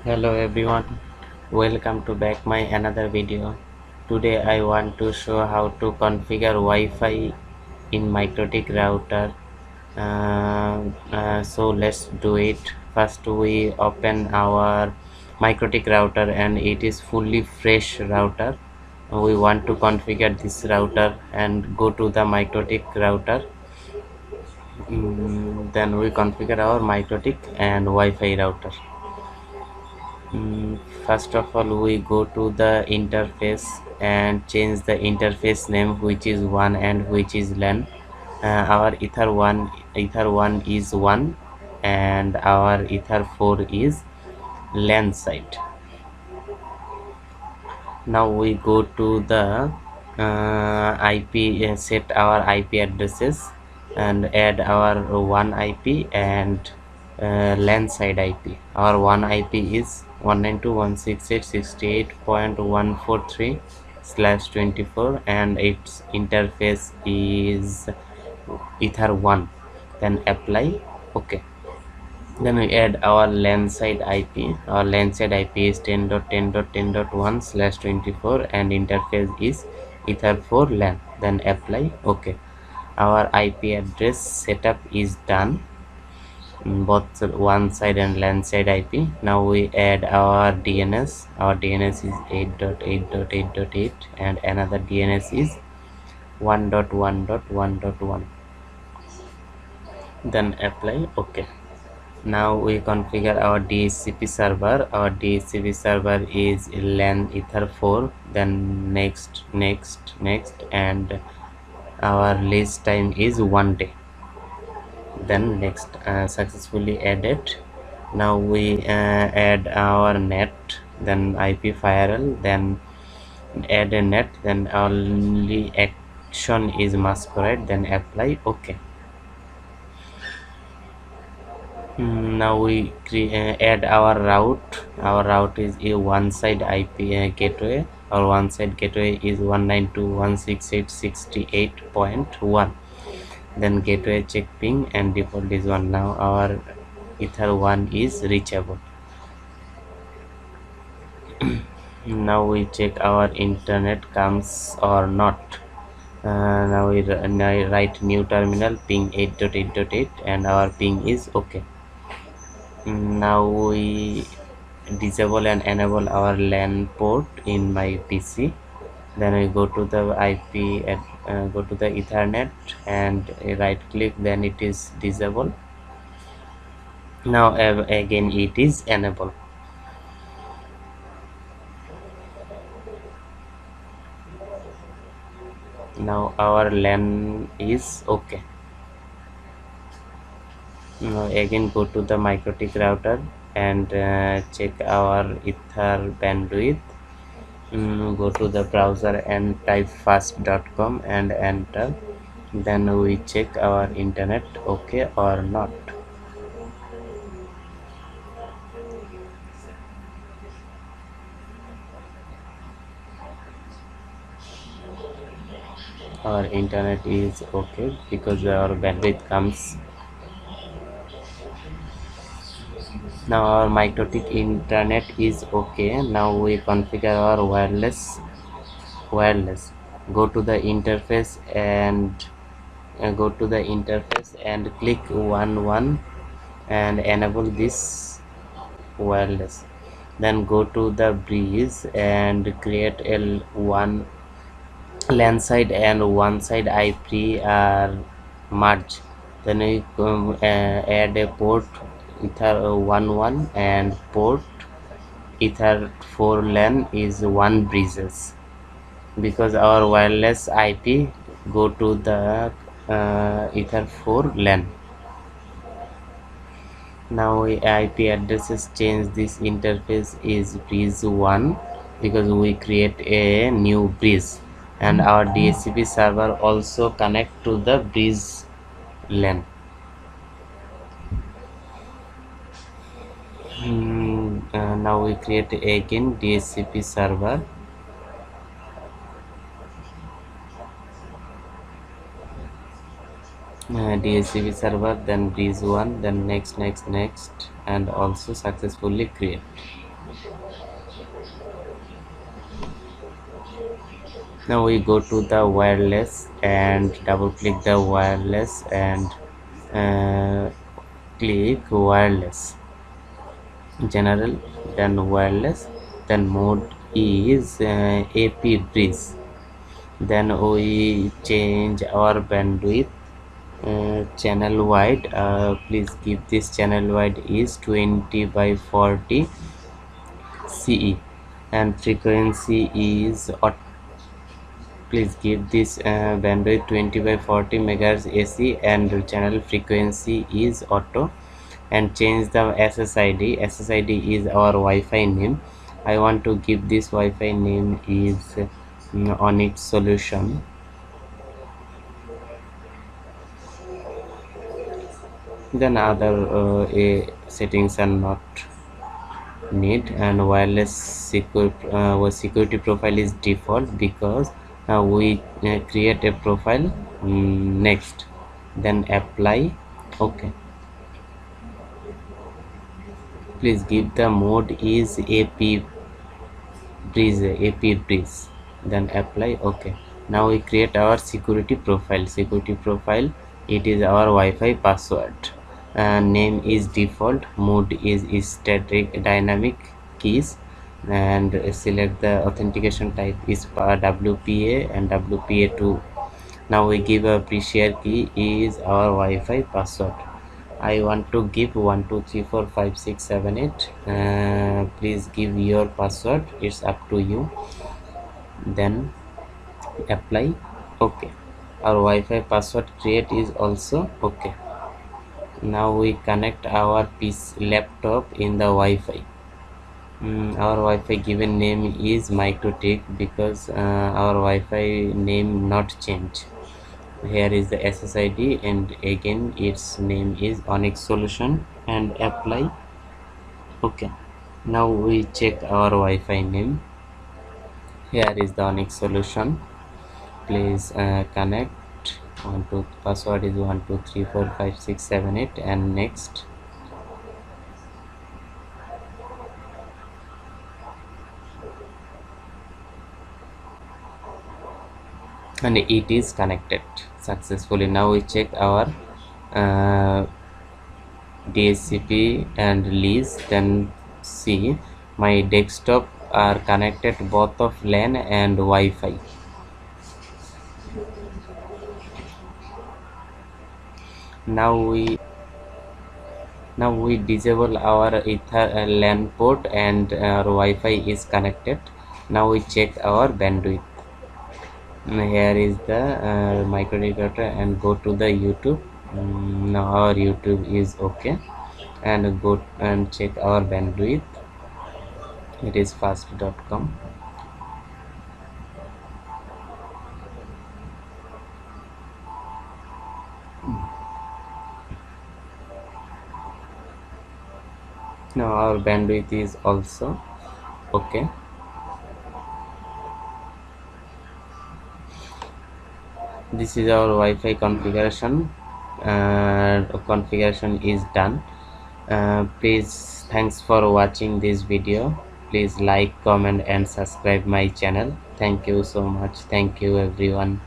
Hello everyone, welcome to back my another video. Today I want to show how to configure Wi-Fi in MikroTik router. So let's do it. First we open our MikroTik router and it is fully fresh router. We want to configure this router and go to the MikroTik router. Then we configure our MikroTik and Wi-Fi router. First of all, we go to the interface and change the interface name, which is 1 and which is LAN. Our ether 1 is 1 and our ether 4 is LAN side. Now we go to the IP, set our IP addresses and add our one IP and LAN side IP. Our one IP is 192.168.143/24 and its interface is ether 1. Then apply OK. Then we add our LAN side IP. Our LAN side IP is 10.10.10.1/24 and interface is ether 4 LAN. Then apply OK. Our IP address setup is done, both one side and LAN side IP. Now we add our DNS. Our DNS is 8.8.8.8 and another DNS is 1.1.1.1. Then apply OK. Now we configure our DHCP server. Our DHCP server is LAN ether 4. Then next, and our lease time is 1 day. Then next, successfully added. Now we add our net, then IP firewall, then add a net, then only action is masquerade, then apply OK. Now we add our route. Our route is a one side IP gateway. Our one side gateway is 192.168.68.1. Then gateway check ping and default is 1. Now our ether 1 is reachable. Now we check our internet comes or not. Now we write new terminal ping 8.8.8 and our ping is OK. Now we disable and enable our LAN port in my PC. Then we go to the IP go to the Ethernet and right click, then it is disabled. Now again it is enabled. Now our LAN is OK. Now again go to the MikroTik router and check our ether bandwidth. Go to the browser and type fast.com and enter. Then we check our internet OK or not. Our internet is OK because our bandwidth comes. Now our MikroTik internet is OK. Now we configure our wireless. Go to the interface and click 1 and enable this wireless. Then go to the breeze and create L1 LAN side and one side IP are merged. Then we add a port ether 1 and port ether 4 LAN is 1 breezes because our wireless IP go to the ether 4 LAN. Now IP addresses change. This interface is breeze 1 because we create a new breeze, and our DHCP server also connect to the breeze LAN. Now we create again DHCP server. DHCP server, then breeze 1, then next, and also successfully create. Now we go to the wireless and double click the wireless and uh, click wireless general, then wireless, then mode is AP bridge. Then we change our bandwidth, channel wide, please give this channel wide is 20 by 40 CE, and frequency is please give this bandwidth 20 by 40 megahertz AC, and channel frequency is auto, and change the SSID. SSID is our Wi-Fi name. I want to give this Wi-Fi name is on its solution. Then other settings are not need, and wireless security profile is default because we create a profile. Next, then apply. Okay, please give the mode is AP bridge, then apply. Okay, now we create our security profile. It is our Wi-Fi password, name is default, mode is static dynamic keys, and select the authentication type is WPA and WPA2. Now we give a pre-share key is our Wi-Fi password. I want to give 1234567 8. Please give your password, it's up to you. Then apply. Okay, our Wi-Fi password create is also okay. Now we connect our PC laptop in the Wi-Fi. Our Wi-Fi given name is MikroTik because our Wi-Fi name not change. Here is the SSID, and again its name is Onyx Solution, and apply. Okay, now we check our Wi-Fi name. Here is the Onyx Solution. Please connect. Password is 1234567 8, and next. And it is connected successfully. Now we check our DHCP and release, then see my desktop are connected both of LAN and Wi-Fi. Now we disable our LAN port, and our Wi-Fi is connected. Now we check our bandwidth. Here is the MikroTik Router, and go to the YouTube. Now our YouTube is okay, and go and check our bandwidth. It is fast.com. Now our bandwidth is also okay. This is our Wi-Fi configuration. Configuration is done. Please, thanks for watching this video. Please like, comment and subscribe my channel. Thank you so much. Thank you everyone.